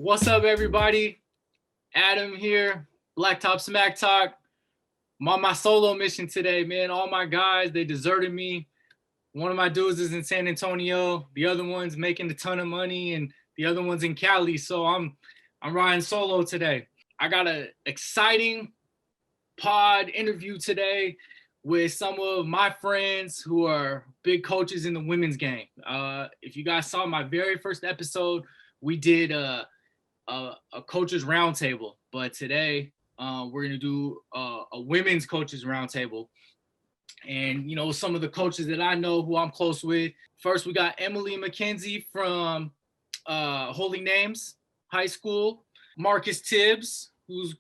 What's up, everybody? Adam here, Blacktop Smack Talk. I'm on my solo mission today, man. All my guys, they deserted me. One of my dudes is in San Antonio. The other one's making a ton of money, and the other one's in Cali. So I'm riding solo today. I got an exciting pod interview today with some of my friends who are big coaches in the women's game. If you guys saw my very first episode, we did a coaches roundtable, but today we're gonna do a women's coaches roundtable. And some of the coaches that I know who I'm close with. First, we got Emily McKenzie from Holy Names High School. Marcus Tibbs, who's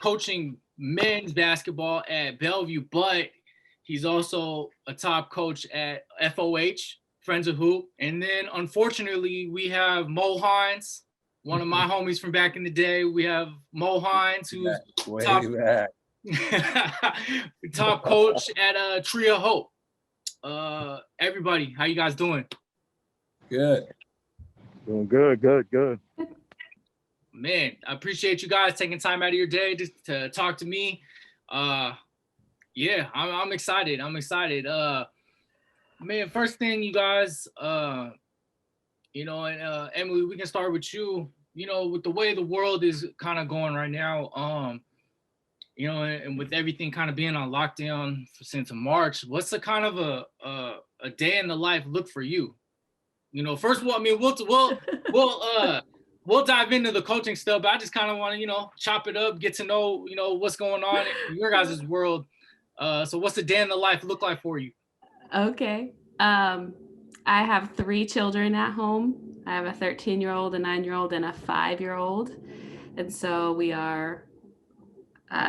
coaching men's basketball at Bellevue, but he's also a top coach at FOH, Friends of Hoop. And then, unfortunately, we have Mo Hines, one of my homies from back in the day. We have Mo Hines, who's top coach at Tree of Hope. Everybody, how you guys doing? Good. Doing good. Man, I appreciate you guys taking time out of your day to talk to me. Yeah, I'm excited. Man, first thing, you guys, and Emily, we can start with you. With the way the world is kind of going right now, and with everything kind of being on lockdown since March, what's the kind of a day in the life look for you? First of all, I mean, we'll dive into the coaching stuff, but I just kind of want to, chop it up, get to know, what's going on in your guys' world. So what's the day in the life look like for you? Okay. I have 3 children at home. I have a 13-year-old, a 9-year-old, and a 5-year-old. And so we are,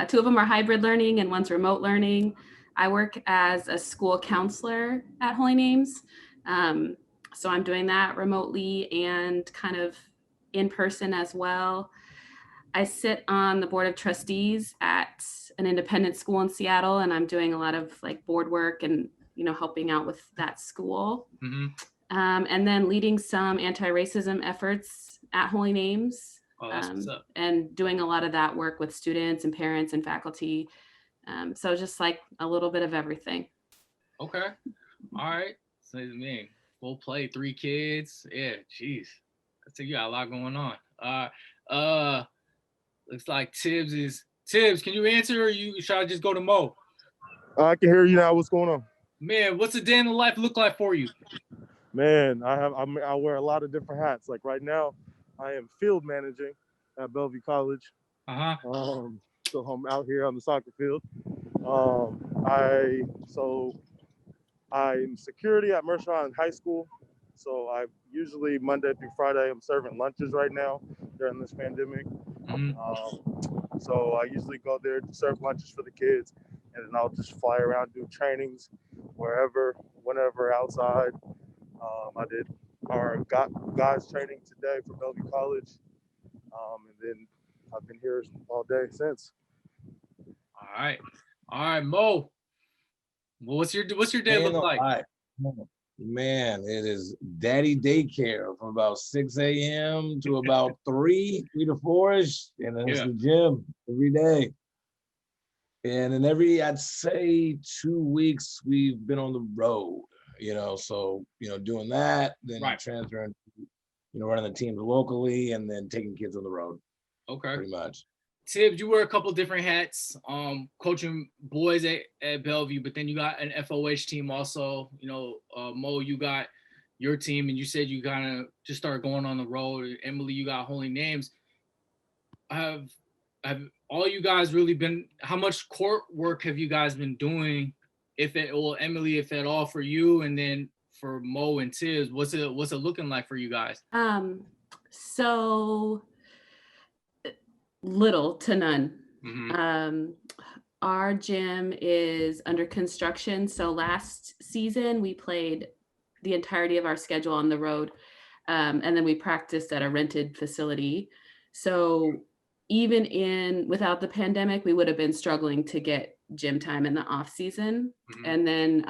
2 of them are hybrid learning and one's remote learning. I work as a school counselor at Holy Names. So I'm doing that remotely and kind of in person as well. I sit on the board of trustees at an independent school in Seattle, and I'm doing a lot of board work and helping out with that school. Mm-hmm. And then leading some anti-racism efforts at Holy Names. Oh, that's what's up. And doing a lot of that work with students and parents and faculty. So just a little bit of everything. Okay. All right. So man, full play, 3 kids. Yeah, geez. I think you got a lot going on. Looks like Tibbs, can you answer, or should I just go to Mo? I can hear you now. What's going on? Man, what's a day in the life look like for you? Man, I wear a lot of different hats. Like right now, I am field managing at Bellevue College. So I'm out here on the soccer field. I'm security at Mershon High School. So I usually Monday through Friday, I'm serving lunches right now during this pandemic. Mm-hmm. So I usually go there to serve lunches for the kids, and then I'll just fly around, do trainings wherever, whenever outside. I did our guys training today for Bellevue College, and then I've been here all day since. All right, Mo. Well, what's your day look like? Man, it is daddy daycare from about 6 a.m. to about 3 to 4ish, and then it's the gym every day. And then I'd say 2 weeks we've been on the road, so doing that, then transferring, running the teams locally, and then taking kids on the road. Okay, pretty much. Tibbs, you wear a couple different hats, coaching boys at Bellevue, but then you got an FOH team also. Mo, you got your team, and you said you kind of just started going on the road. Emily, you got Holy Names. Have all you guys really been? How much court work have you guys been doing? Emily, if at all, for you, and then for Mo and Tibbs, what's it looking like for you guys? So little to none. Mm-hmm. Our gym is under construction. So last season we played the entirety of our schedule on the road. And then we practiced at a rented facility. So even without the pandemic, we would have been struggling to get gym time in the off season. Mm-hmm. And then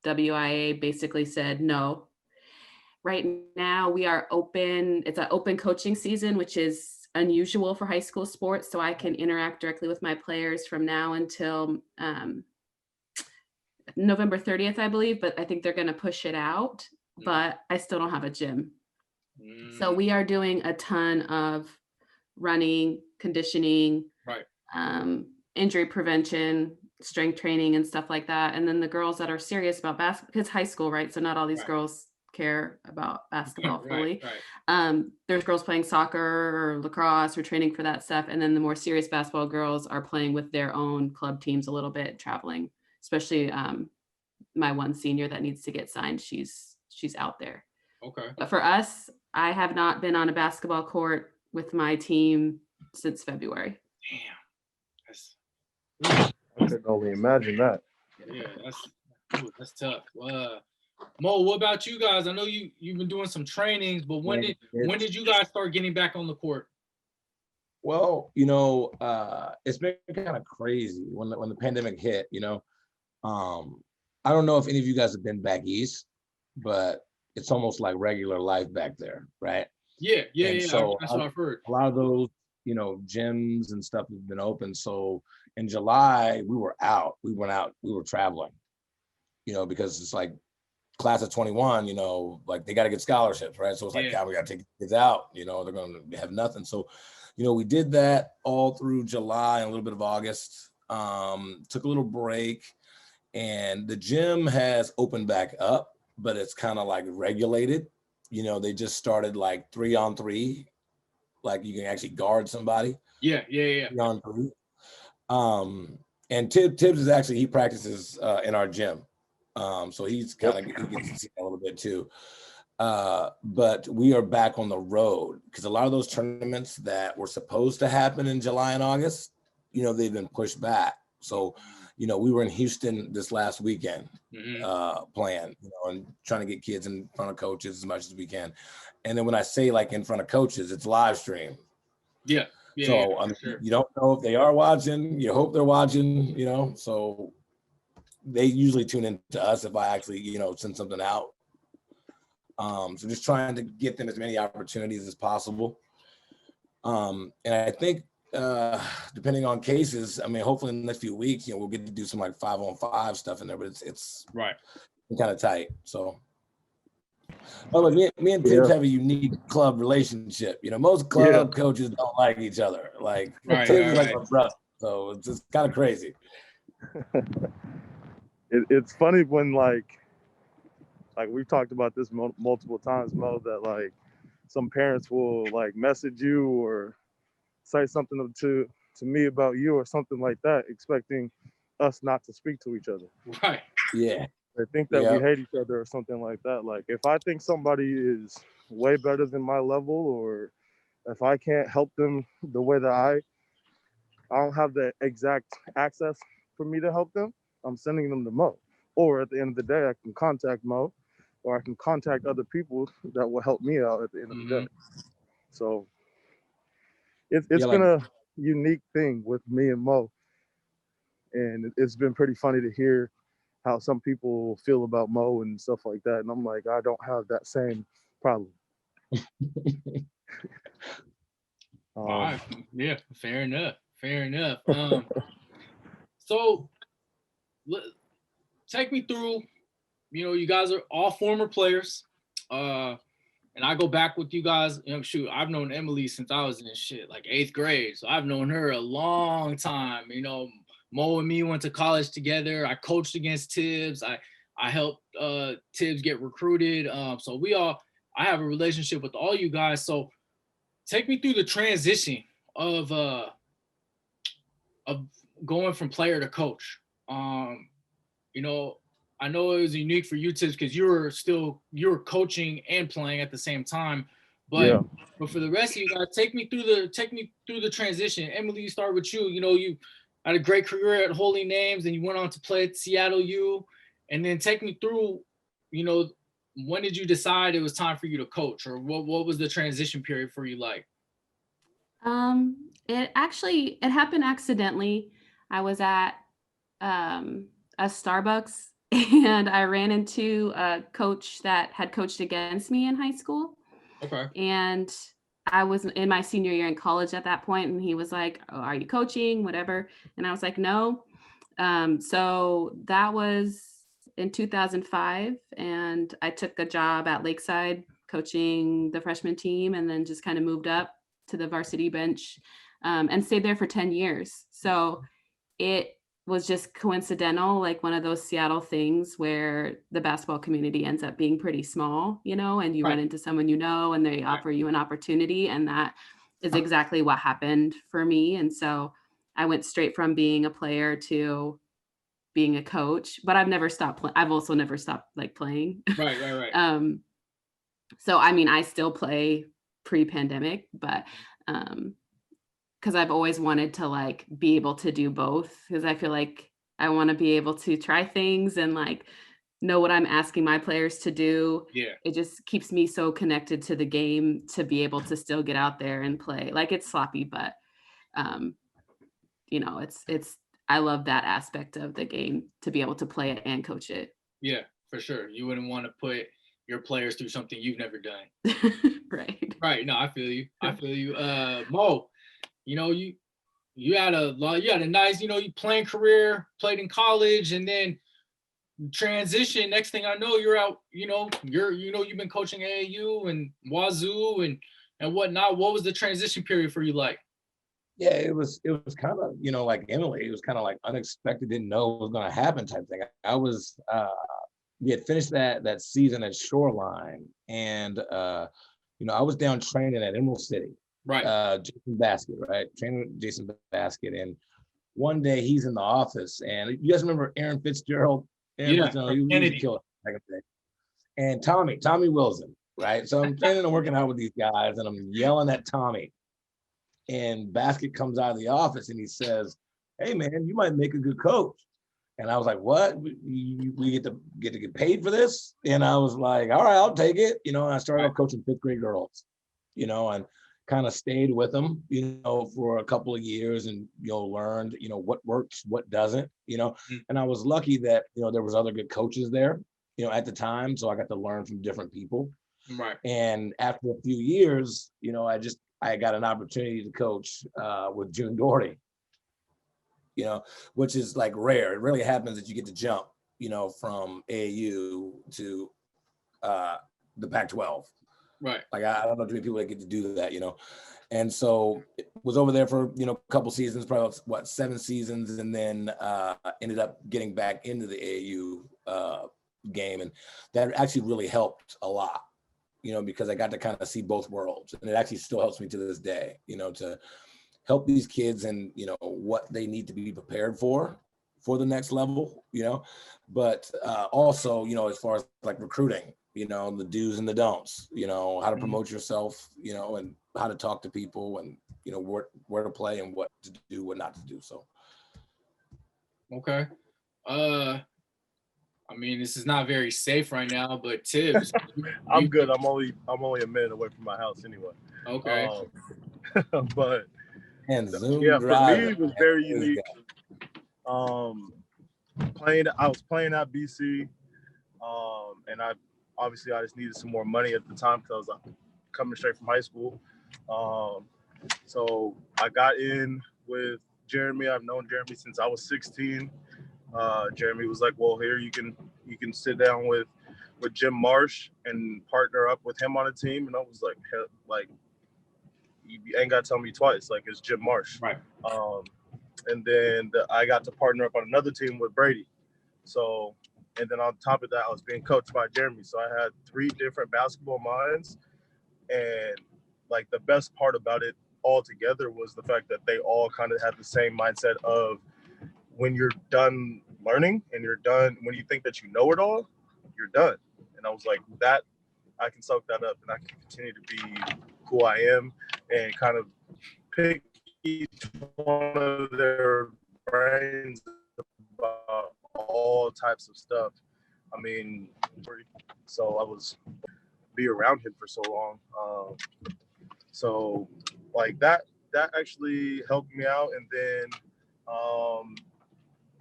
WIA basically said, no, right now we are open. It's an open coaching season, which is unusual for high school sports. So I can interact directly with my players from now until November 30th, I believe, but I think they're going to push it out, but I still don't have a gym. So we are doing a ton of running, conditioning, injury prevention, strength training and stuff like that. And then the girls that are serious about basketball, because high school, right? So not all these girls care about basketball fully. There's girls playing soccer or lacrosse or training for that stuff. And then the more serious basketball girls are playing with their own club teams a little bit, traveling, especially my one senior that needs to get signed. She's out there. Okay. But for us, I have not been on a basketball court with my team since February. Damn. I could only imagine that. Yeah, that's tough. Mo, what about you guys? I know you've been doing some trainings, but when did you guys start getting back on the court? Well, it's been kind of crazy when the pandemic hit. I don't know if any of you guys have been back east, but it's almost like regular life back there, right? Yeah. So that's what I've heard. A lot of those, gyms and stuff have been open. So in July, we were out. We went out. We were traveling, because it's like class of 21, like they got to get scholarships, right? So it's like, God, we got to take kids out. They're going to have nothing. So, we did that all through July and a little bit of August. Took a little break, and the gym has opened back up, but it's kind of like regulated. They just started like 3-on-3, like you can actually guard somebody. Yeah. 3-on-3. And Tibbs is actually, he practices in our gym. So he gets to see a little bit too. But we are back on the road because a lot of those tournaments that were supposed to happen in July and August, they've been pushed back. So, we were in Houston this last weekend playing, and trying to get kids in front of coaches as much as we can. And then when I say like in front of coaches, it's live stream. Yeah. So sure. You don't know if they are watching, you hope they're watching, so they usually tune in to us if I actually, send something out. So just trying to get them as many opportunities as possible. And I think depending on cases, hopefully in the next few weeks, we'll get to do some like 5-on-5 stuff in there, but it's right. kind of tight. So me and Tibbs have a unique club relationship. Most club coaches don't like each other. Like Tibbs is like my brother. So it's just kind of crazy. It's funny when like we've talked about this multiple times, Mo, that like some parents will like message you or say something to me about you or something like that, expecting us not to speak to each other. Right. Yeah. They think that we hate each other or something like that. Like if I think somebody is way better than my level, or if I can't help them the way that I don't have the exact access for me to help them, I'm sending them to Mo. Or at the end of the day, I can contact Mo, or I can contact other people that will help me out at the end of the day. So it's been a unique thing with me and Mo. And it's been pretty funny to hear how some people feel about Mo and stuff like that. And I'm like, I don't have that same problem. Yeah, fair enough. So take me through, you guys are all former players. And I go back with you guys. I've known Emily since I was in like 8th grade. So I've known her a long time. Mo and me went to college together. I coached against Tibbs. I helped Tibbs get recruited. So I have a relationship with all you guys. So take me through the transition of going from player to coach. I know it was unique for you, Tibbs, because you were coaching and playing at the same time. But for the rest of you guys, take me through the transition. Emily, start with you. You had a great career at Holy Names, and you went on to play at Seattle U. And then take me through, when did you decide it was time for you to coach, or what was the transition period for you like? It happened accidentally. I was at a Starbucks and I ran into a coach that had coached against me in high school. Okay. And I was in my senior year in college at that point, and he was like, "Oh, are you coaching? Whatever." And I was like, "No." So that was in 2005, and I took a job at Lakeside coaching the freshman team, and then just kind of moved up to the varsity bench, and stayed there for 10 years. So it was just coincidental, like one of those Seattle things where the basketball community ends up being pretty small, and you run Right. into someone and they offer you an opportunity. And that is exactly what happened for me. And so I went straight from being a player to being a coach, but I've never stopped playing. I've also never stopped like playing. Right. So I mean, I still play pre-pandemic, but because I've always wanted to like be able to do both, because I feel like I want to be able to try things and like know what I'm asking my players to do. Yeah. It just keeps me so connected to the game to be able to still get out there and play. Like it's sloppy, but it's I love that aspect of the game to be able to play it and coach it. Yeah, for sure. You wouldn't want to put your players through something you've never done. Right. Right. No, I feel you. Mo, you had a nice, you playing career, played in college, and then transition. Next thing I know, you're out, you've been coaching AAU and Wazoo and whatnot. What was the transition period for you like? Yeah, it was kind of, like Emily, it was kind of like unexpected, didn't know what was going to happen type thing. We had finished that season at Shoreline, and I was down training at Emerald City. Right. Jason Basket, right? Training with Jason Basket. And one day he's in the office, and you guys remember Aaron Fitzgerald? Aaron Fitzgerald, he was a killer back in the day. And Tommy Wilson, right? So I'm training and working out with these guys, and I'm yelling at Tommy. And Basket comes out of the office and he says, "Hey man, you might make a good coach." And I was like, "What? We get to get paid for this?" And I was like, "All right, I'll take it." And I started off coaching fifth grade girls, and kind of stayed with them, for a couple of years, and learned, what works, what doesn't, And I was lucky that there was other good coaches there, at the time, so I got to learn from different people. Right. And after a few years, I got an opportunity to coach with June Doherty, which is like rare. It really happens that you get to jump, from AAU to the Pac-12. Right. Like I don't know too many people that get to do that, And so was over there for, a couple seasons, probably 7 seasons, and then ended up getting back into the AAU game. And that actually really helped a lot, because I got to kind of see both worlds. And it actually still helps me to this day, to help these kids and, what they need to be prepared for the next level, but also, as far as like recruiting, the do's and the don'ts, how to promote yourself, and how to talk to people and, where to play and what to do, what not to do. So. Okay. I mean, this is not very safe right now, but Tibbs. I'm good. I'm only a minute away from my house anyway. Okay. But and Zoom yeah, drive, for me it was very unique. I was playing at BC, and I just needed some more money at the time because I was coming straight from high school. So I got in with Jeremy. I've known Jeremy since I was 16. Jeremy was like, "Well, here you can sit down with Jim Marsh and partner up with him on a team." And I was like, "Hell, like you ain't got to tell me twice. Like it's Jim Marsh." Right. And then I got to partner up on another team with Brady. So, and then on top of that, I was being coached by Jeremy. So I had 3 different basketball minds, and like the best part about it all together was the fact that they all kind of had the same mindset of, when you're done learning and you're done, when you think that you know it all, you're done. And I was like, that I can soak that up and I can continue to be who I am and kind of pick each one of their brains about all types of stuff. I mean, so I was be around him for so long. So like that actually helped me out. And then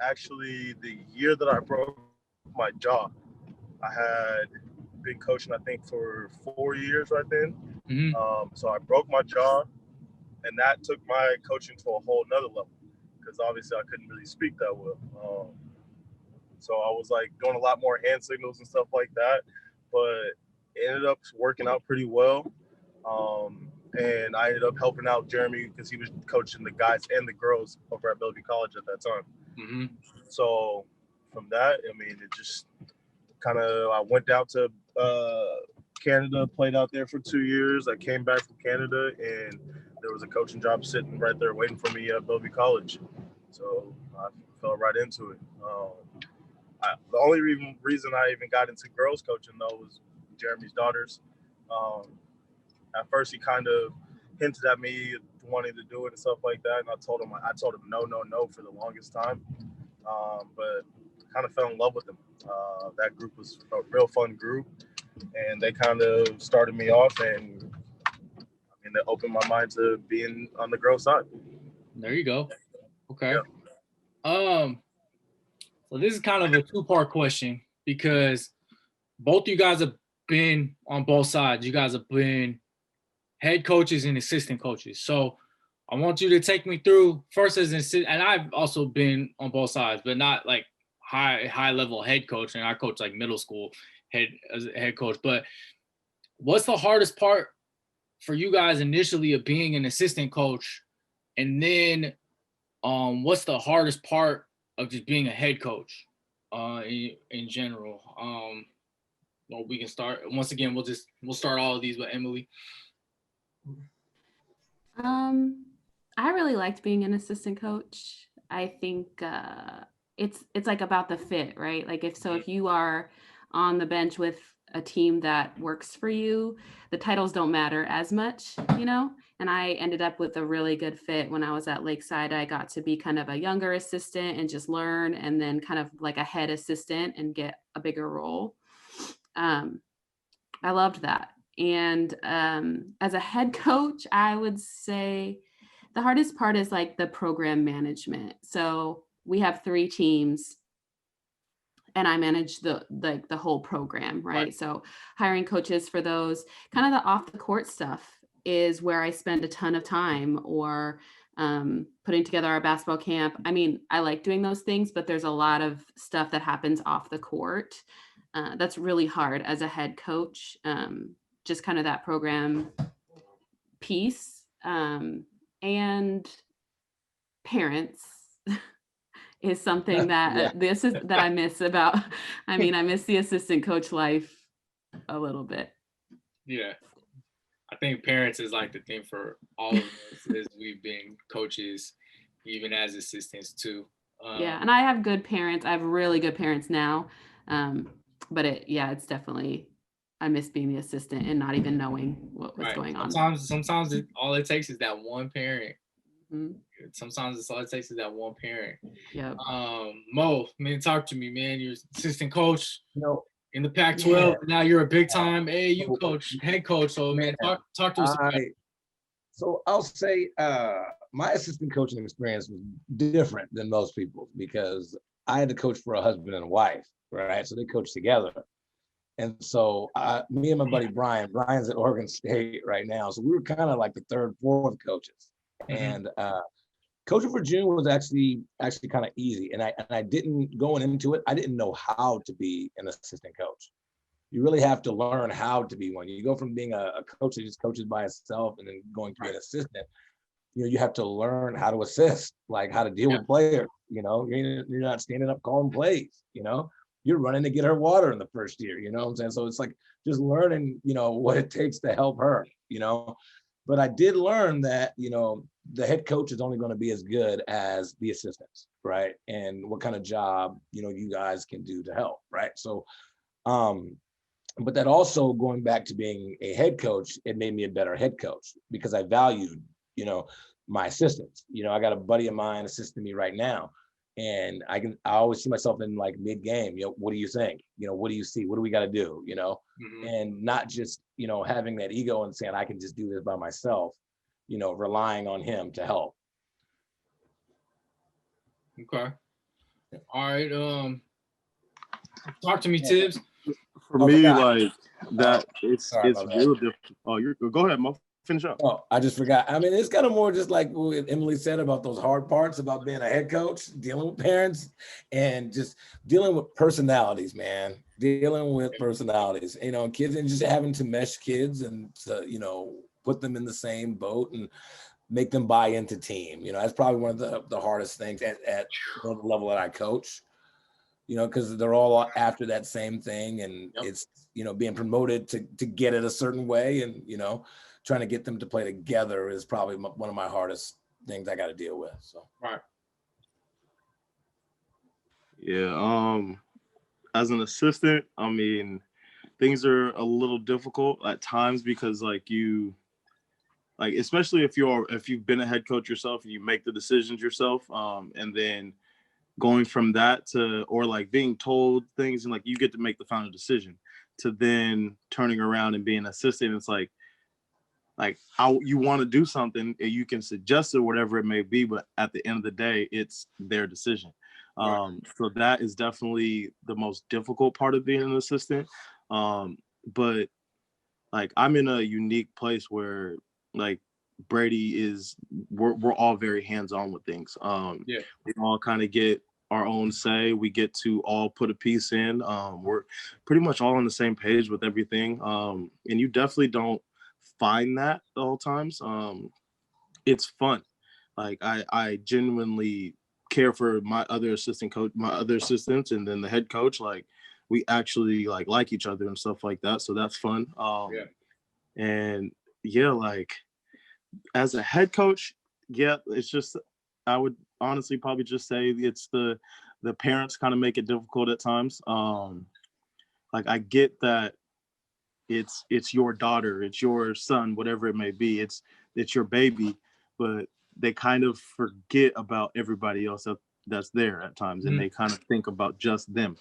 actually the year that I broke my jaw. I had been coaching, I think, for 4 years right then. So I broke my jaw, and that took my coaching to a whole nother level because obviously I couldn't really speak that well. So I was like doing a lot more hand signals and stuff like that, but it ended up working out pretty well. And I ended up helping out Jeremy because he was coaching the guys and the girls over at Bellevue College at that time. So from that, I mean, it just kind of, I went down to Canada, played out there for 2 years. I came back from Canada, and there was a coaching job sitting right there waiting for me at Bellevue College. So I fell right into it. The only reason I even got into girls coaching, though, was Jeremy's daughters. At first, he kind of hinted at me wanting to do it and stuff like that, and I told him no for the longest time. But kind of fell in love with them. That group was a real fun group, and they kind of started me off, and I mean, they opened my mind to being on the girls' side. There you go. Okay. Yeah. So this is kind of a two-part question because both you guys have been on both sides. You guys have been head coaches and assistant coaches. So I want you to take me through first as an assistant, and I've also been on both sides, but not like high level head coach. And I coach like middle school as a head coach. But what's the hardest part for you guys initially of being an assistant coach? And then what's the hardest part of just being a head coach in general? Well, we can start once again. We'll start all of these with Emily. I really liked being an assistant coach. I think it's like about the fit, right? Like if you are on the bench with a team that works for you, the titles don't matter as much, you know? And I ended up with a really good fit when I was at Lakeside. I got to be kind of a younger assistant and just learn, and then kind of like a head assistant and get a bigger role. I loved that. And as a head coach, I would say the hardest part is like the program management. So we have 3 teams, and I manage the whole program, right? So hiring coaches for those, kind of the off the court stuff is where I spend a ton of time, or putting together our basketball camp. I mean, I like doing those things, but there's a lot of stuff that happens off the court that's really hard as a head coach. Just kind of that program piece, and parents is something that that I miss about. I mean, I miss the assistant coach life a little bit. Yeah. I think parents is like the thing for all of us as we've been coaches, even as assistants too. Yeah, and I have good parents. I have really good parents now. But it's definitely, I miss being the assistant and not even knowing what was going on. Sometimes all it takes is that one parent. Sometimes it's all it takes is that one parent. Yep. Mo, man, talk to me, man. You're assistant coach. In the Pac-12, Yeah. now you're a big time AAU coach, head coach. So man, talk to us about it. So I'll say my assistant coaching experience was different than most people because I had to coach for a husband and a wife, right? So they coached together. And so me and my buddy Brian's at Oregon State right now. So we were kind of like the third, fourth coaches. And coaching for June was actually kind of easy. And I didn't, going into it, I didn't know how to be an assistant coach. You really have to learn how to be one. You go from being a coach that just coaches by itself and then going to be an assistant. You have to learn how to assist, like how to deal with players. You're not standing up calling plays. You're running to get her water in the first year. You know what I'm saying? So it's like just learning, what it takes to help her. But I did learn that, the head coach is only going to be as good as the assistants, right? And what kind of job, you guys can do to help, right? So, but that also, going back to being a head coach, it made me a better head coach because I valued, my assistants. I got a buddy of mine assisting me right now, and I always see myself in like mid-game, what do you think? What do you see? What do we got to do? And not just, having that ego and saying, I can just do this by myself, relying on him to help. Okay. All right. Talk to me, Tibbs. For me, forgot. like that, it's Sorry about that. real difficult. Oh, you're go ahead, Mo. Finish up. Oh, I just forgot. I mean, it's kind of more just like what Emily said about those hard parts about being a head coach, dealing with parents, and just dealing with personalities, man. Dealing with personalities, kids, and just having to mesh kids and to, put them in the same boat and make them buy into team. That's probably one of the hardest things at the level that I coach. Because they're all after that same thing, and it's being promoted to get it a certain way, and trying to get them to play together is probably one of my hardest things I got to deal with. So right. Yeah. As an assistant, I mean, things are a little difficult at times because especially if you've been a head coach yourself and you make the decisions yourself, and then going from that to, or like being told things and like you get to make the final decision, to then turning around and being an assistant. It's like how you want to do something, you can suggest it, whatever it may be, but at the end of the day, it's their decision. So that is definitely the most difficult part of being an assistant. But like I'm in a unique place where like Brady we're all very hands-on with things. We all kind of get our own say. We get to all put a piece in. We're pretty much all on the same page with everything. And you definitely don't find that the whole times. It's fun. Like I genuinely care for my other assistants, and then the head coach. Like we actually like each other and stuff like that. So that's fun. And like as a head coach, it's just, I would honestly probably just say it's the parents kind of make it difficult at times. Like I get that it's your daughter, it's your son, whatever it may be, it's your baby, but they kind of forget about everybody else that's there at times, and they kind of think about just them.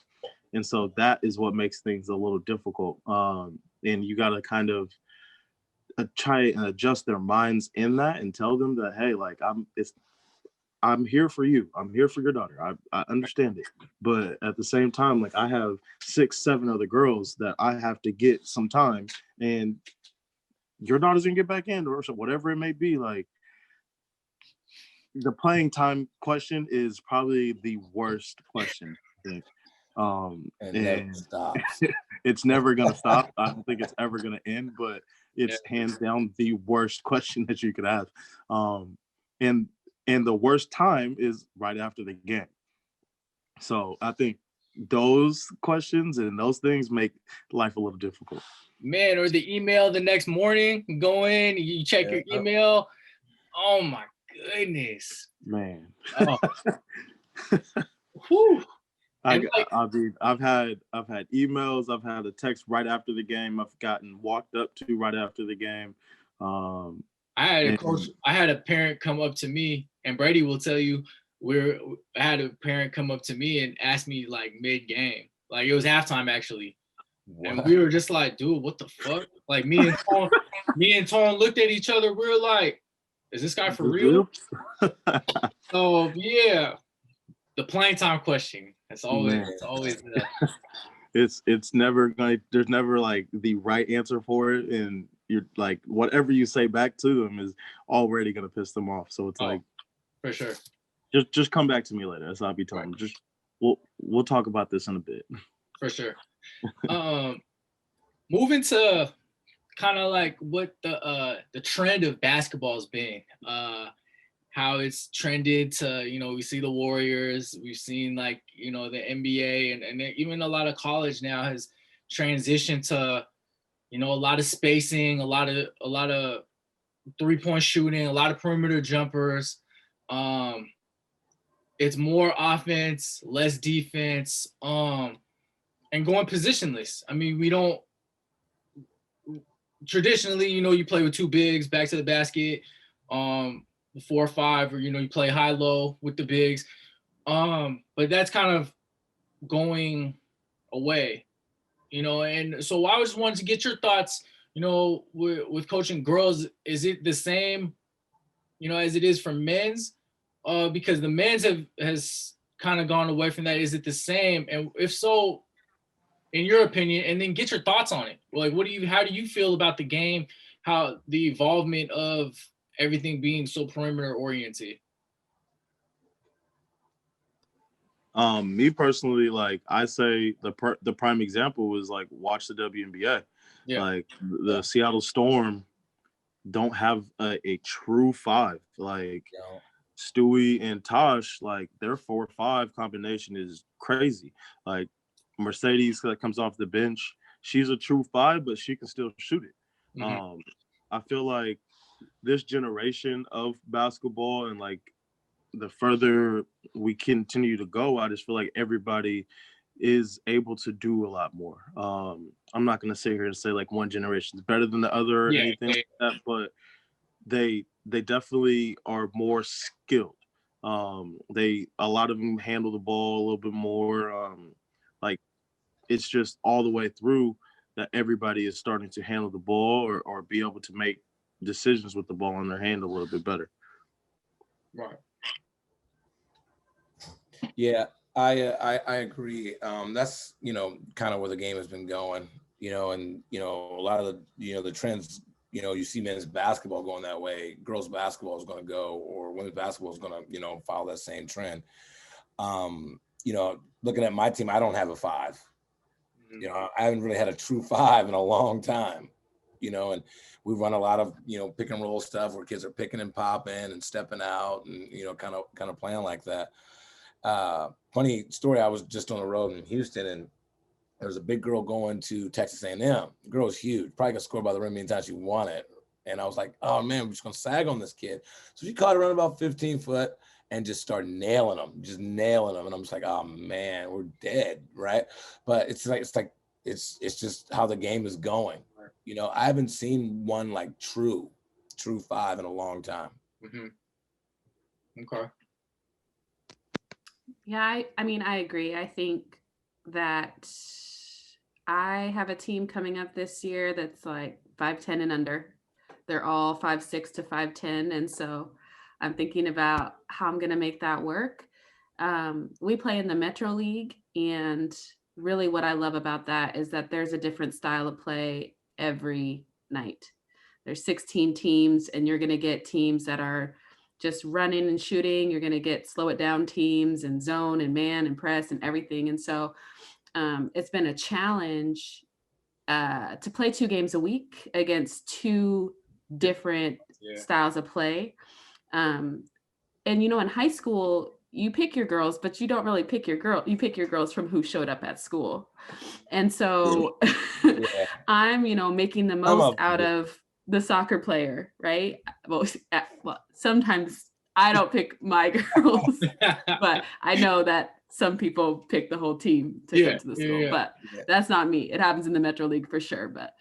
And so that is what makes things a little difficult. And you got to kind of try and adjust their minds in that and tell them that, hey, like I'm here for you. I'm here for your daughter. I understand it. But at the same time, like I have 6-7 other girls that I have to get some time, and your daughter's gonna get back in, or whatever it may be. Like the playing time question is probably the worst question, I think. And never stops. It's never gonna stop. I don't think it's ever gonna end, but it's hands down the worst question that you could ask. And the worst time is right after the game. So I think those questions and those things make life a little difficult. Man, or the email the next morning, go in, you check your email. Oh my goodness. Man. Oh. Whew. I've had emails, I've had a text right after the game, I've gotten walked up to right after the game. I had a parent come up to me, and Brady will tell you, I had a parent come up to me and ask me like mid-game, like it was halftime actually. What? And we were just like, dude, what the fuck? Like me and Tone looked at each other. We were like, is this guy for real? So yeah, the playing time question. It's always it's never going. There's never like the right answer for it, and you're like whatever you say back to them is already gonna piss them off. So it's like, for sure. Just come back to me later. That's what I'll be telling them. Just we'll talk about this in a bit. For sure. Moving to kind of like what the trend of basketball has been. How it's trended to, we see the Warriors, we've seen like, the NBA and even a lot of college now has transitioned to, a lot of spacing, a lot of 3-point shooting, a lot of perimeter jumpers. It's more offense, less defense, and going positionless. I mean, we don't traditionally, you play with 2 bigs back to the basket. 4 or 5, or you play high-low with the bigs, but that's kind of going away, and so I just wanted to get your thoughts, with coaching girls. Is it the same, as it is for men's, because the men's has kind of gone away from that? Is it the same? And if so, in your opinion, and then get your thoughts on it. Like, how do you feel about the game? How the involvement of everything being so perimeter oriented? Me personally, like I say, the prime example was like watch the WNBA. Yeah. Like the Seattle Storm don't have a true five. Like Stewie and Tosh, like their 4-5 combination is crazy. Like Mercedes that comes off the bench, she's a true five, but she can still shoot it. Mm-hmm. I feel like this generation of basketball and like the further we continue to go, I just feel like everybody is able to do a lot more. I'm not gonna sit here and say like one generation is better than the other or anything like that, but they definitely are more skilled. A lot of them handle the ball a little bit more. Like it's just all the way through that everybody is starting to handle the ball or be able to make decisions with the ball in their hand a little bit better. Right. Yeah, I agree. That's kind of where the game has been going. And a lot of the trends. You see men's basketball going that way. Girls basketball is going to go, or women's basketball is going to follow that same trend. Looking at my team, I don't have a five. I haven't really had a true five in a long time. And we run a lot of pick and roll stuff where kids are picking and popping and stepping out and kind of playing like that. Funny story, I was just on the road in Houston and there was a big girl going to Texas A&M. The girl was huge, probably got scored by the rim anytime she won it. And I was like, oh man, we're just gonna sag on this kid. So she caught around about 15 foot and just started nailing them. And I'm just like, oh man, we're dead, right? But it's just how the game is going. I haven't seen one like true five in a long time. Mm-hmm. Okay. Yeah, I agree. I think that I have a team coming up this year that's like 5'10" and under. They're all 5'6" to 5'10", and so I'm thinking about how I'm going to make that work. We play in the Metro League, and really what I love about that is that there's a different style of play every night. There's 16 teams, and you're going to get teams that are just running and shooting. You're going to get slow it down teams and zone and man and press and everything. And so it's been a challenge to play 2 games a week against 2 different styles of play. And, in high school, you pick your girls, but you don't really pick your girl. You pick your girls from who showed up at school. And so I'm, making the most out of the soccer player, right? Well, sometimes I don't pick my girls, but I know that some people pick the whole team to come to the school, but that's not me. It happens in the Metro League for sure. But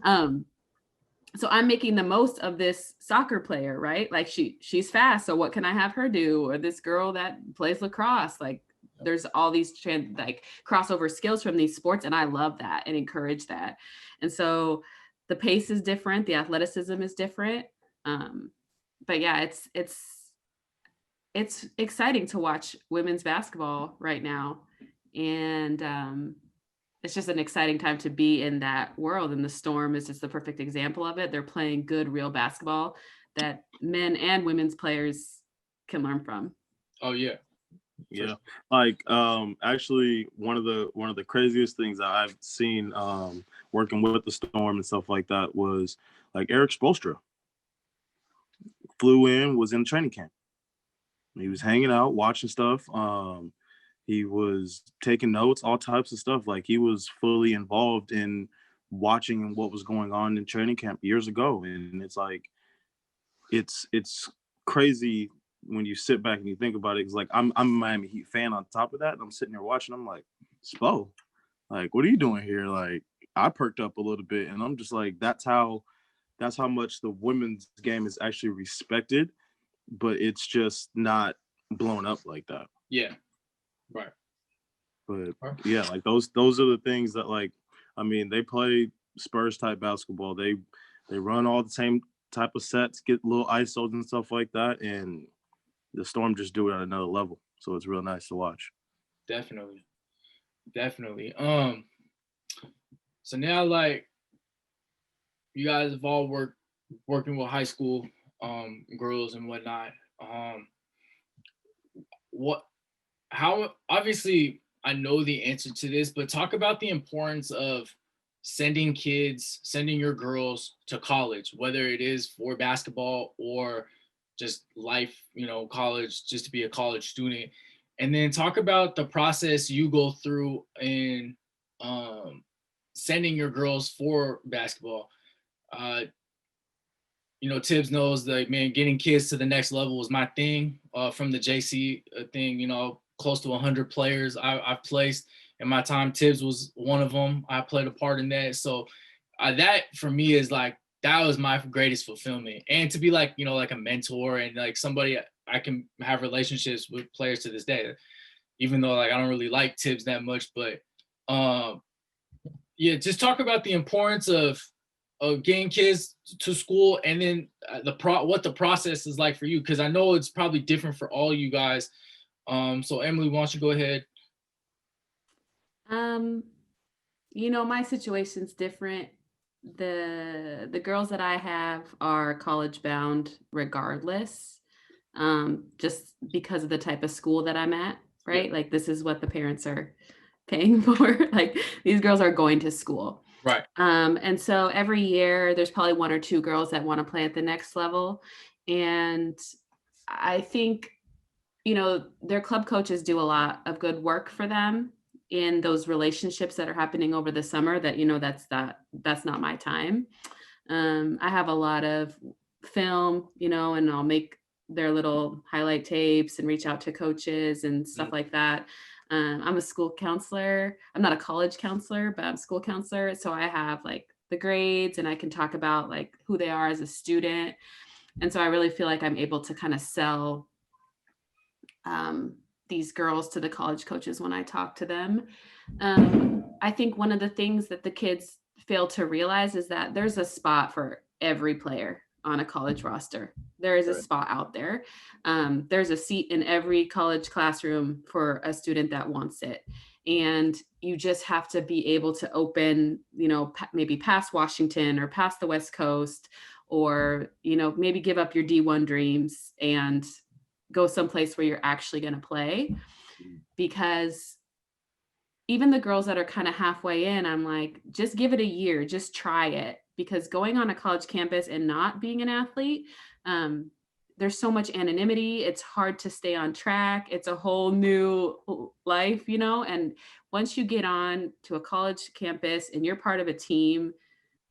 so I'm making the most of this soccer player, right? Like she's fast. So what can I have her do? Or this girl that plays lacrosse, like there's all these like crossover skills from these sports. And I love that and encourage that. And so the pace is different. The athleticism is different. But yeah, it's exciting to watch women's basketball right now. And it's just an exciting time to be in that world. And the Storm is just the perfect example of it. They're playing good, real basketball that men and women's players can learn from. Oh yeah. Yeah. Like actually one of the craziest things that I've seen working with the Storm and stuff like that was like Eric Spoelstra flew in, was in training camp. He was hanging out, watching stuff. He was taking notes, all types of stuff. Like he was fully involved in watching what was going on in training camp years ago. And it's like, it's crazy when you sit back and you think about it. It's like, I'm a Miami Heat fan on top of that. And I'm sitting there watching. I'm like, Spo, like, what are you doing here? Like, I perked up a little bit and I'm just like, that's how much the women's game is actually respected, but it's just not blown up like that. Yeah. Right. But yeah, like those are the things that, like, I mean, they play Spurs type basketball. They run all the same type of sets, get little ISOs and stuff like that, and the Storm just do it at another level. So it's real nice to watch. Definitely. So now, like, you guys have all working with high school girls and whatnot. What how obviously I know the answer to this, but talk about the importance of sending your girls to college, whether it is for basketball or just life, college, just to be a college student. And then talk about the process you go through in sending your girls for basketball. Uh, Tibbs knows that, man, getting kids to the next level was my thing from the JC thing, close to 100 players I've placed in my time. Tibbs was one of them. I played a part in that. So that for me is like, that was my greatest fulfillment. And to be like, like a mentor and like somebody I can have relationships with players to this day, even though like I don't really like Tibbs that much, but yeah, just talk about the importance of getting kids to school, and then what the process is like for you, because I know it's probably different for all you guys. So Emily, why don't you go ahead? My situation's different. The girls that I have are college bound regardless, just because of the type of school that I'm at, right? Yeah. Like this is what the parents are paying for. Like these girls are going to school. Right. And so every year there's probably one or two girls that want to play at the next level. And I think, their club coaches do a lot of good work for them in those relationships that are happening over the summer that, that's not my time. I have a lot of film, and I'll make their little highlight tapes and reach out to coaches and stuff like that. I'm a school counselor. I'm not a college counselor, but I'm a school counselor. So I have like the grades and I can talk about like who they are as a student. And so I really feel like I'm able to kind of sell these girls to the college coaches when I talk to them. I think one of the things that the kids fail to realize is that there's a spot for every player on a college roster. There is a spot out there. There's a seat in every college classroom for a student that wants it. And you just have to be able to open, maybe past Washington or past the West Coast, or, maybe give up your D1 dreams and go someplace where you're actually going to play. Because even the girls that are kind of halfway in, I'm like, just give it a year, just try it. Because going on a college campus and not being an athlete, there's so much anonymity. It's hard to stay on track. It's a whole new life, and once you get on to a college campus and you're part of a team,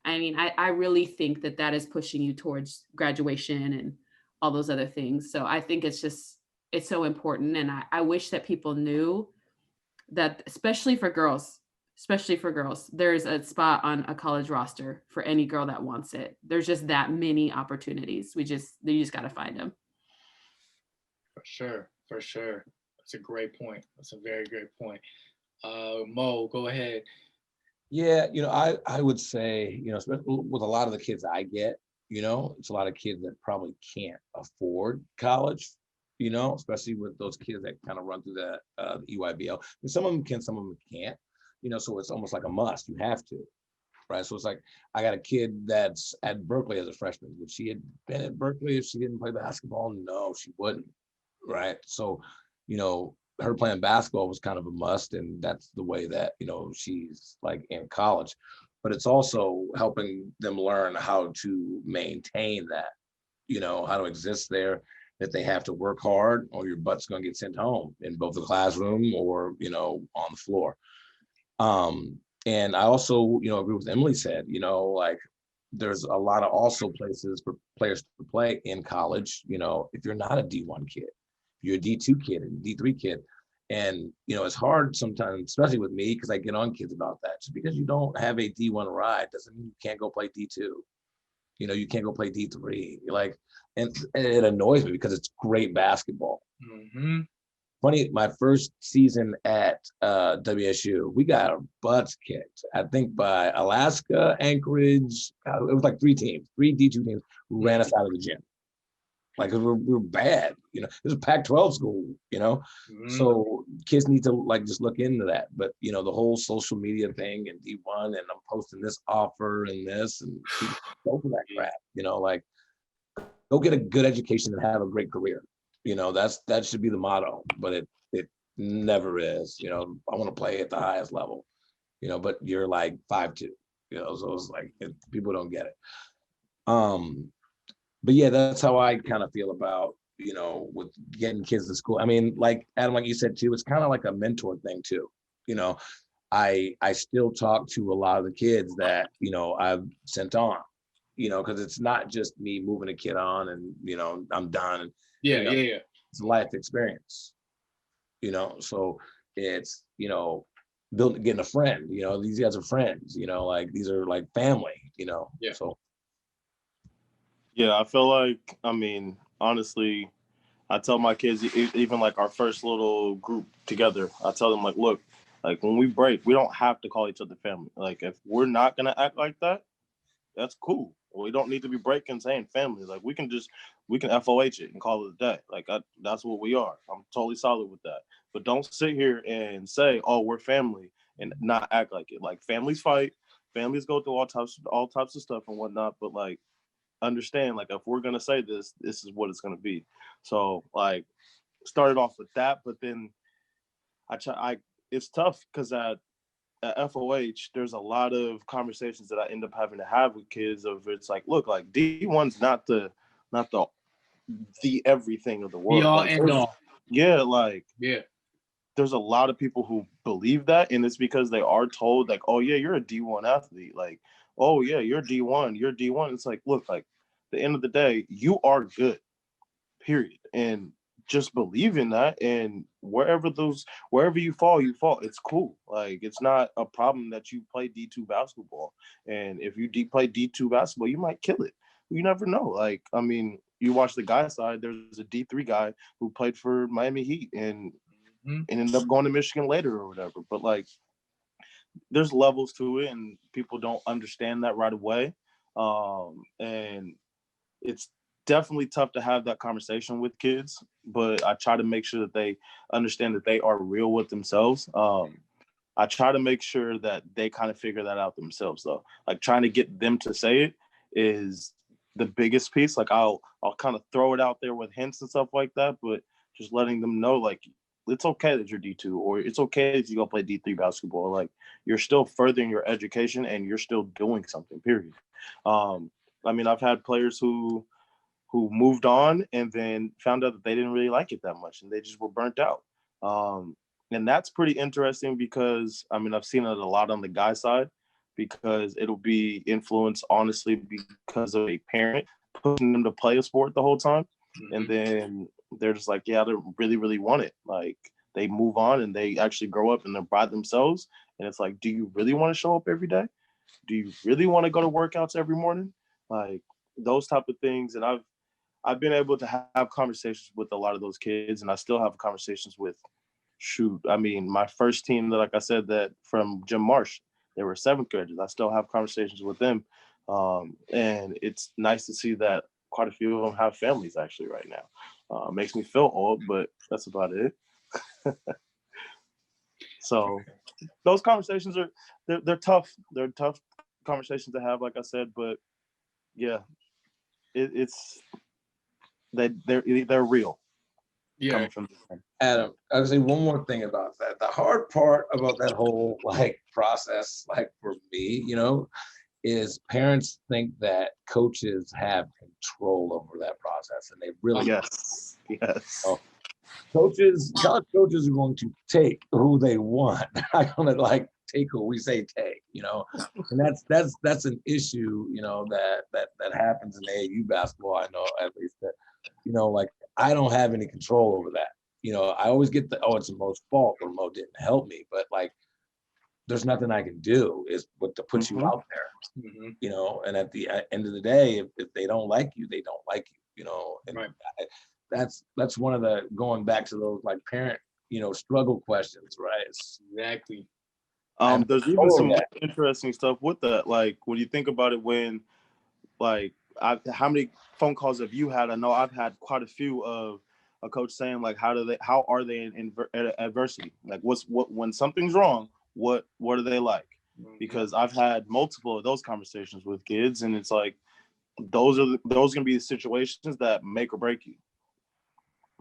I mean, I really think that is pushing you towards graduation and all those other things. So I think it's so important. And I wish that people knew that, especially for girls, there's a spot on a college roster for any girl that wants it. There's just that many opportunities. You just got to find them. For sure. That's a great point. That's a very great point. Mo, go ahead. Yeah, I would say, especially with a lot of the kids I get, it's a lot of kids that probably can't afford college, especially with those kids that kind of run through the EYBL. And some of them can, some of them can't, so it's almost like a must. You have to, right? So it's like, I got a kid that's at Berkeley as a freshman. Would she have been at Berkeley if she didn't play basketball? No, she wouldn't, right? So, her playing basketball was kind of a must, and that's the way that, she's like in college. But it's also helping them learn how to maintain that, how to exist there, that they have to work hard or your butt's going to get sent home in both the classroom or, on the floor. And I also, agree with Emily said, like there's a lot of also places for players to play in college, if you're not a D1 kid, you're a D2 kid and D3 kid. And, it's hard sometimes, especially with me, because I get on kids about that. Just because you don't have a D1 ride doesn't mean you can't go play D2. You can't go play D3. And it annoys me because it's great basketball. Mm-hmm. Funny, my first season at WSU, we got our butts kicked, I think, by Alaska, Anchorage. It was like three D2 teams who ran us out of the gym. Like, 'cause we're bad, you know. It's a Pac-12 school, you know. So kids need to like just look into that. But you know, the whole social media thing and D1 and I'm posting this offer and this and people go for that crap, you know, like go get a good education and have a great career. You know, that should be the motto, but it never is. You know, I want to play at the highest level, you know, but you're like 5'2", you know, so it's like people don't get it. But yeah, that's how I kind of feel about, you know, with getting kids to school. I mean, like Adam, like you said too, it's kind of like a mentor thing too. You know, I still talk to a lot of the kids that, you know, I've sent on, you know, because it's not just me moving a kid on and, you know, I'm done. And, Yeah, you know, yeah. it's a life experience, you know, so it's, you know, getting a friend, you know, these guys are friends, you know, like these are like family, you know. Yeah. So Yeah, I feel like, I mean, honestly, I tell my kids, even like our first little group together, I tell them like, look, like when we break, we don't have to call each other family. Like if we're not gonna act like that, that's cool. We don't need to be breaking saying family. Like we can FOH it and call it a day. Like that's what we are. I'm totally solid with that. But don't sit here and say, oh, we're family and not act like it. Like families fight, families go through all types of stuff and whatnot. But like understand, like if we're gonna say this is what it's gonna be. So like started off with that, but then it's tough because at FOH, there's a lot of conversations that I end up having to have with kids of it's like, look, like D1's not the everything of the Be world. all Like, end all. yeah, like Yeah. there's a lot of people who believe that, and it's because they are told like, oh yeah, you're a D1 athlete. Like, oh yeah, you're D1, you're D1. It's like, look, like at the end of the day, you are good, period. And just believe in that, and wherever you fall, it's cool. Like it's not a problem that you play D2 basketball, and if you play D2 basketball, you might kill it. You never know. Like, I mean, you watch the guy side, there's a D3 guy who played for Miami Heat and ended up going to Michigan later or whatever. But like there's levels to it, and people don't understand that right away. And it's definitely tough to have that conversation with kids, but I try to make sure that they understand that they are real with themselves. I try to make sure that they kind of figure that out themselves, though. Like trying to get them to say it is the biggest piece. Like I'll kind of throw it out there with hints and stuff like that, but just letting them know like it's okay that you're D2, or it's okay if you go play D3 basketball. Like you're still furthering your education and you're still doing something, period. I mean, I've had players who moved on and then found out that they didn't really like it that much and they just were burnt out. And that's pretty interesting because, I mean, I've seen it a lot on the guy side because it'll be influenced, honestly, because of a parent pushing them to play a sport the whole time. And then they're just like, yeah, I don't really, really want it. Like they move on and they actually grow up and they're by themselves. And it's like, do you really want to show up every day? Do you really want to go to workouts every morning? Like those type of things. And I've been able to have conversations with a lot of those kids, and I still have conversations with, I mean, my first team that, like I said, that from Jim Marsh, they were seventh graders. I still have conversations with them. And it's nice to see that quite a few of them have families actually right now. Makes me feel old, but that's about it. So those conversations they're tough. They're tough conversations to have, like I said, but yeah, they're real. Yeah. Adam, I would say one more thing about that. The hard part about that whole like process, like for me, you know, is parents think that coaches have control over that process, and they really yes. College coaches are going to take who they want. They're not going to like take who we say take, you know, and that's an issue, you know, that happens in AAU basketball. I know at least that, you know, like I don't have any control over that. You know, I always get it's Mo's fault or Mo didn't help me, but like there's nothing I can do is but to put you out there, you know, and at the end of the day, if they don't like you, they don't like you, you know, and that's one of the going back to those like parent, you know, struggle questions, right? Exactly. There's even some interesting stuff with that. Like when you think about it, when like how many phone calls have you had? I know I've had quite a few of a coach saying like, how are they in adversity? Like what when something's wrong, what are they like? Because I've had multiple of those conversations with kids, and it's like those gonna be the situations that make or break you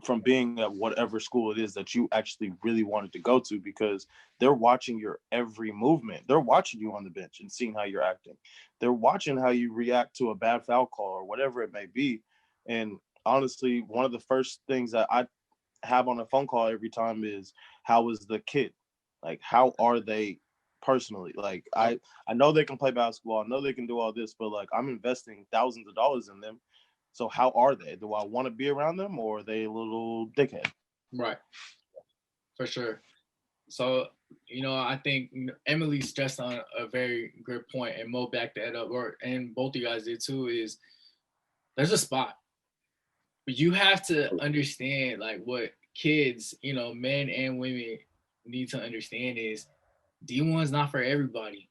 from being at whatever school it is that you actually really wanted to go to, because they're watching your every movement. They're watching you on the bench and seeing how you're acting. They're watching how you react to a bad foul call or whatever it may be. And honestly, one of the first things that I have on a phone call every time is, how is the kid? Like, how are they personally? Like, I know they can play basketball. I know they can do all this, but like, I'm investing thousands of dollars in them. So how are they? Do I want to be around them, or are they a little dickhead? Right. For sure. So, I think Emily stressed on a very good point, and Mo backed that up, and both of you guys did too, is there's a spot. But you have to understand, like, what kids, men and women need to understand is D1 is not for everybody,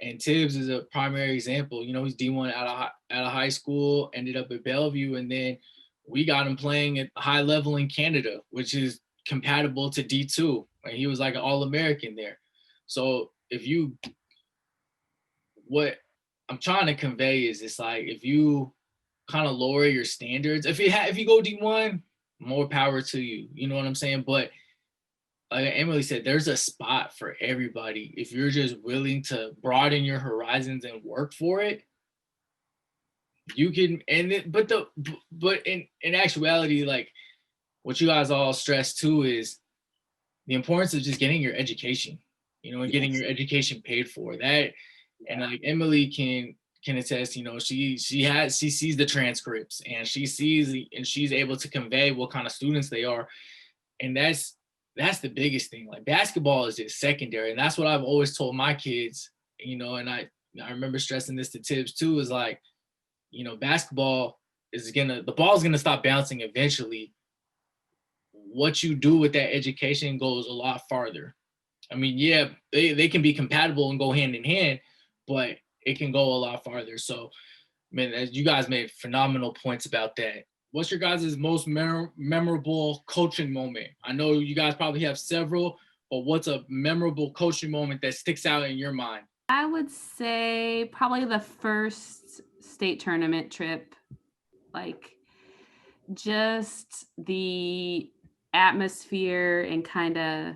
And Tibbs is a primary example. He's D1 out of high school, ended up at Bellevue, and then we got him playing at high level in Canada, which is compatible to D2. Like, he was like an All-American there. So what I'm trying to convey is, it's like, if you kind of lower your standards, if you go D1, more power to you. You know what I'm saying? But like Emily said, there's a spot for everybody. If you're just willing to broaden your horizons and work for it, you can. But in actuality, like, what you guys all stress too is the importance of just getting your education, and getting your education paid for. That, and like Emily can attest, she sees the transcripts, and she sees, and she's able to convey what kind of students they are, and that's the biggest thing. Like, basketball is just secondary, and that's what I've always told my kids, and I remember stressing this to Tibbs too, is like, basketball the ball's gonna stop bouncing eventually. What you do with that education goes a lot farther. I mean, yeah, they can be compatible and go hand in hand, but it can go a lot farther. So, man, as you guys made phenomenal points about that. What's your guys' most memorable coaching moment? I know you guys probably have several, but what's a memorable coaching moment that sticks out in your mind? I would say probably the first state tournament trip. Like, just the atmosphere and kind of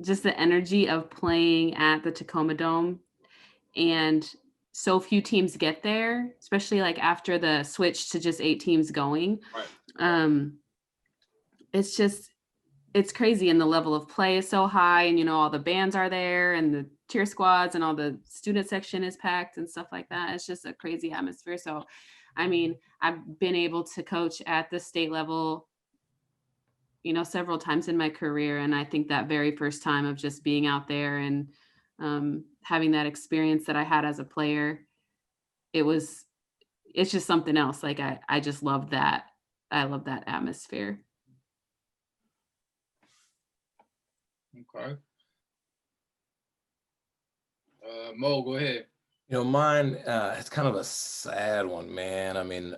just the energy of playing at the Tacoma Dome, and so few teams get there, especially like after the switch to just 8 teams going. Right. It's crazy, and the level of play is so high, and all the bands are there, and the cheer squads, and all the student section is packed and stuff like that. It's just a crazy atmosphere. So, I mean, I've been able to coach at the state level, several times in my career, and I think that very first time of just being out there and having that experience that I had as a player, it's just something else. Like, I just love that. I love that atmosphere. Okay. Mo, go ahead. Mine, it's kind of a sad one, man. I mean,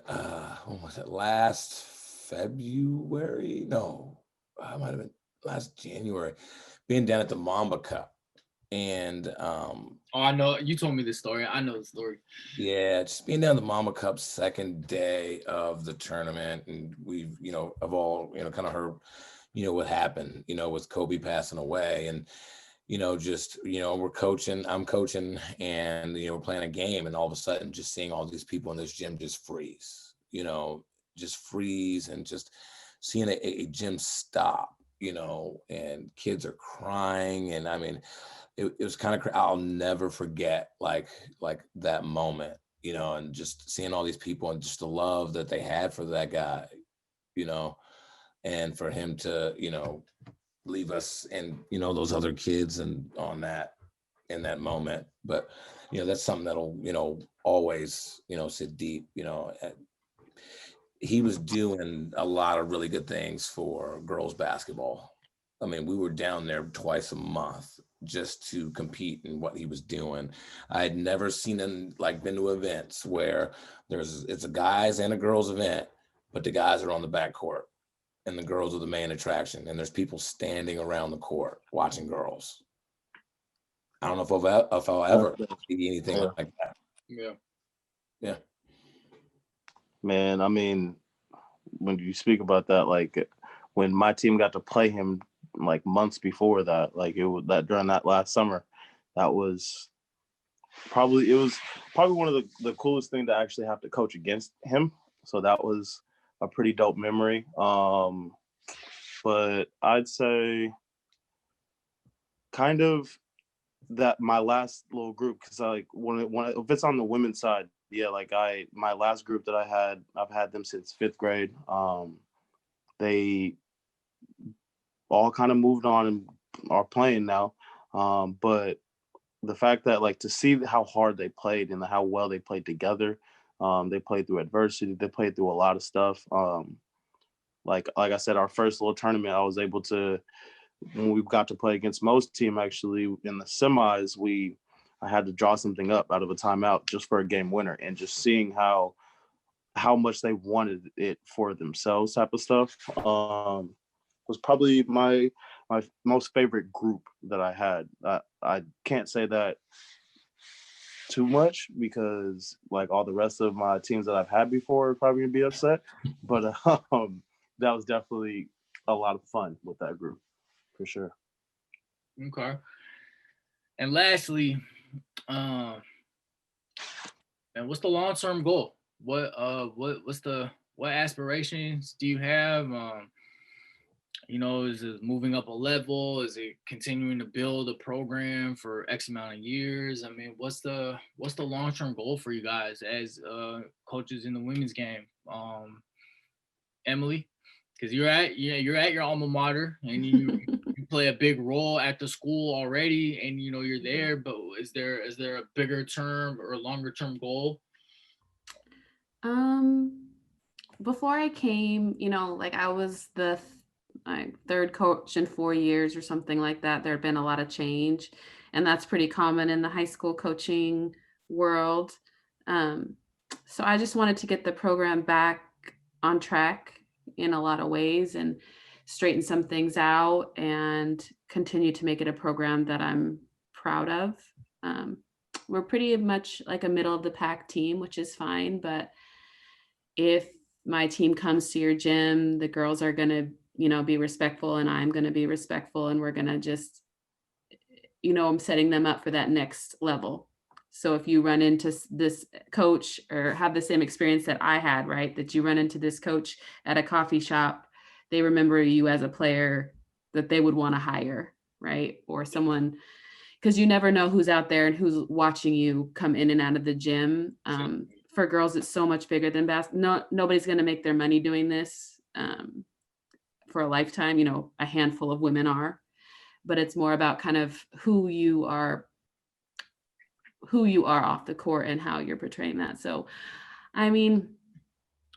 when was it? Last February? No, it might have been last January. Being down at the Mamba Cup. And oh, I know, you told me this story. I know the story. Yeah, just being down the Mamba Cup second day of the tournament, and we've, have all, kind of heard, what happened, with Kobe passing away, and just, we're coaching, I'm coaching, and, we're playing a game, and all of a sudden just seeing all these people in this gym just freeze, and just seeing a gym stop, and kids are crying. And I mean, it was kind of, I'll never forget like that moment, and just seeing all these people and just the love that they had for that guy, and for him to, leave us and, those other kids and in that moment. But, that's something that'll, always, sit deep, he was doing a lot of really good things for girls basketball, I mean, we were down there twice a month just to compete in what he was doing. I had never seen him like been to events where it's a guys and a girls event, but the guys are on the back court and the girls are the main attraction, and there's people standing around the court watching girls. I don't know if I'll ever see anything like that. Yeah. Man, I mean, when you speak about that, like when my team got to play him like months before that, like it was that during that last summer, that was probably one of the coolest things to actually have to coach against him. So that was a pretty dope memory. But I'd say kind of that my last little group, because like when if it's on the women's side, yeah, like my last group that I've had them since 5th grade. They all kind of moved on and are playing now. But the fact that like to see how hard they played and how well they played together, they played through adversity, they played through a lot of stuff. Like I said, our first little tournament, I was able to, when we got to play against most team, actually in the semis, I had to draw something up out of a timeout just for a game winner, and just seeing how much they wanted it for themselves type of stuff was probably my most favorite group that I had. I can't say that too much because like all the rest of my teams that I've had before are probably gonna be upset, but that was definitely a lot of fun with that group for sure. Okay. And lastly, and what's the long-term goal? What aspirations do you have? Is it moving up a level? Is it continuing to build a program for X amount of years? I mean, what's the long-term goal for you guys as coaches in the women's game? Emily, because you're at your alma mater and you play a big role at the school already, and you're there. But is there a bigger term or longer term goal? Before I came, like I was the third coach in 4 years or something like that. There had been a lot of change, and that's pretty common in the high school coaching world. So I just wanted to get the program back on track in a lot of ways and straighten some things out and continue to make it a program that I'm proud of. We're pretty much like a middle of the pack team, which is fine. But if my team comes to your gym, the girls are going to, be respectful, and I'm going to be respectful, and we're going to just, I'm setting them up for that next level. So if you run into this coach or have the same experience that I had, right, that you run into this coach at a coffee shop, they remember you as a player that they would want to hire, right? Or someone, because you never know who's out there and who's watching you come in and out of the gym. For girls, it's so much bigger than basketball. Nobody's going to make their money doing this for a lifetime. A handful of women are, but it's more about kind of who you are off the court and how you're portraying that. So, I mean,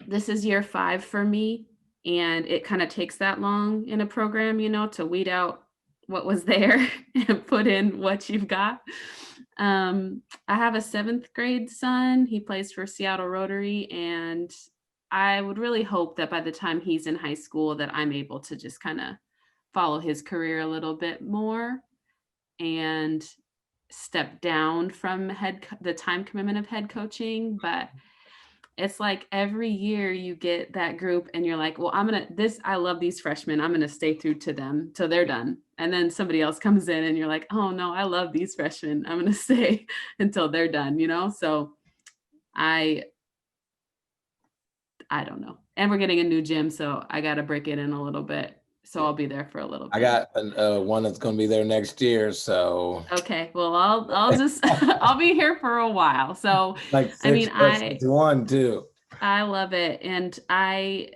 this is year 5 for me, and it kind of takes that long in a program, to weed out what was there and put in what you've got. I have a 7th grade son. He plays for Seattle Rotary, and I would really hope that by the time he's in high school that I'm able to just kind of follow his career a little bit more and step down from the time commitment of head coaching. But it's like every year you get that group and you're like, well, I love these freshmen. I'm going to stay through to them till they're done. And then somebody else comes in and you're like, oh no, I love these freshmen. I'm going to stay until they're done, So I don't know. And we're getting a new gym, so I got to break it in a little bit. So I'll be there for a little bit. I got one that's going to be there next year. So okay, well, I'll just I'll be here for a while. So like one too. I love it, and I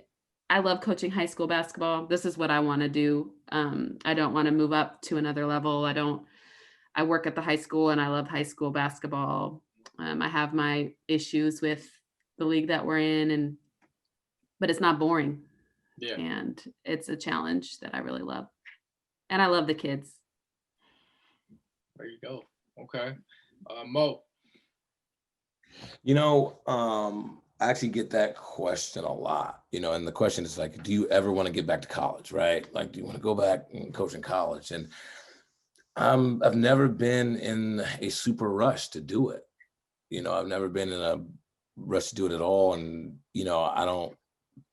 love coaching high school basketball. This is what I want to do. I don't want to move up to another level. I work at the high school, and I love high school basketball. I have my issues with the league that we're in, but it's not boring. Yeah. And it's a challenge that I really love. And I love the kids. There you go. Okay. Mo. I actually get that question a lot, and the question is like, do you ever want to get back to college, right? Like, do you want to go back and coach in college? And I've never been in a super rush to do it. I've never been in a rush to do it at all. And, I don't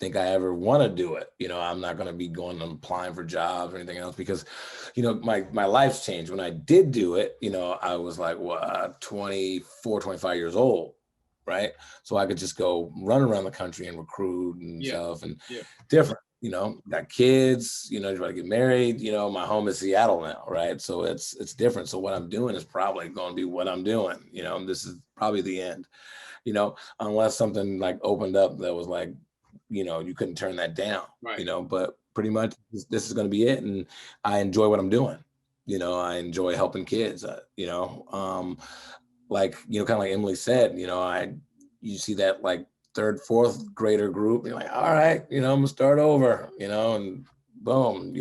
think I ever want to do it. I'm not going to be going and applying for jobs or anything else because, my life's changed. When I did do it, I was like, 24, 25 years old. Right. So I could just go run around the country and recruit and stuff and different, got kids, try to get married, my home is Seattle now. Right. So it's different. So what I'm doing is probably going to be what I'm doing. This is probably the end, unless something like opened up that was like, you couldn't turn that down, right. But pretty much this is going to be it. And I enjoy what I'm doing. I enjoy helping kids, like, kind of like Emily said, you see that like third, fourth grader group, you're like, all right, I'm gonna start over, and boom,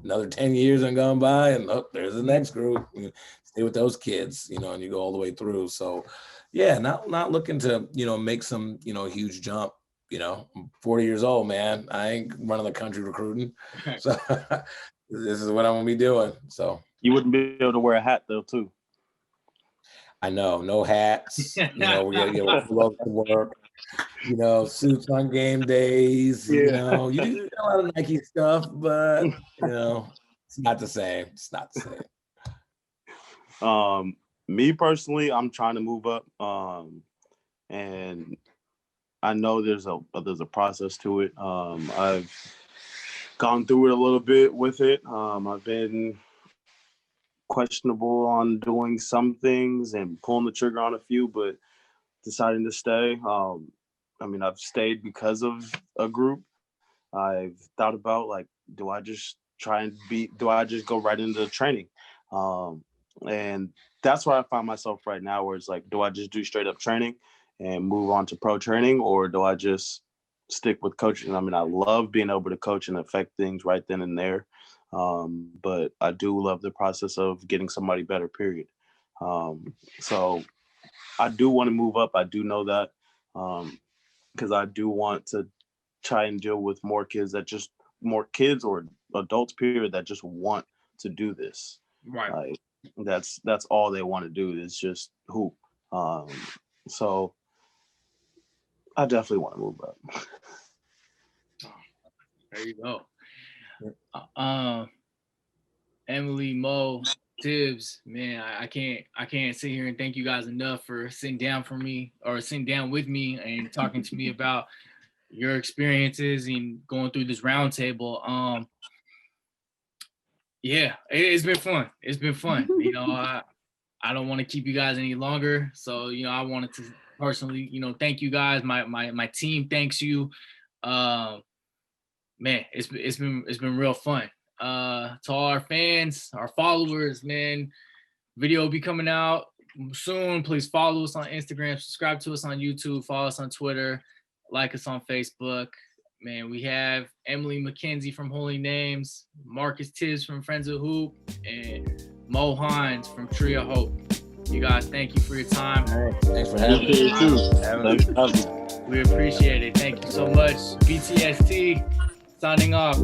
another 10 years and gone by and there's the next group. You stay with those kids, and you go all the way through. So yeah, not looking to, make some, huge jump. I'm 40 years old, man. I ain't running the country recruiting. So this is what I'm gonna be doing. So you wouldn't be able to wear a hat though, too. I know, no hats. We gotta get to work. Suits on game days. You do a lot of Nike stuff, but it's not the same. It's not the same. Me personally, I'm trying to move up, and I know there's a process to it. I've gone through it a little bit with it. I've been questionable on doing some things and pulling the trigger on a few, but deciding to stay. I've stayed because of a group. I've thought about like, do I just go right into training? And that's where I find myself right now, where it's like, do I just do straight up training and move on to pro training, or do I just stick with coaching? I love being able to coach and affect things right then and there. But I do love the process of getting somebody better, period. So I do want to move up. I do know that, because I do want to try and deal with more kids or adults, period, that just want to do this. Right. Like, that's all they want to do is just hoop. So I definitely want to move up. There you go. Emily, Mo, Tibbs, man, I can't sit here and thank you guys enough for sitting down with me and talking to me about your experiences and going through this roundtable. Yeah, it's been fun. It's been fun. I don't want to keep you guys any longer. So, I wanted to personally, thank you guys. My team thanks you. Man, it's been real fun. To all our fans, our followers, man, video will be coming out soon. Please follow us on Instagram, subscribe to us on YouTube, follow us on Twitter, like us on Facebook. Man, we have Emily McKenzie from Holy Names, Marcus Tibbs from Friends of Hoop, and Mo Hines from Tree of Hope. You guys, thank you for your time. Thanks for having me. We appreciate it. Thank you so much. BTST signing off.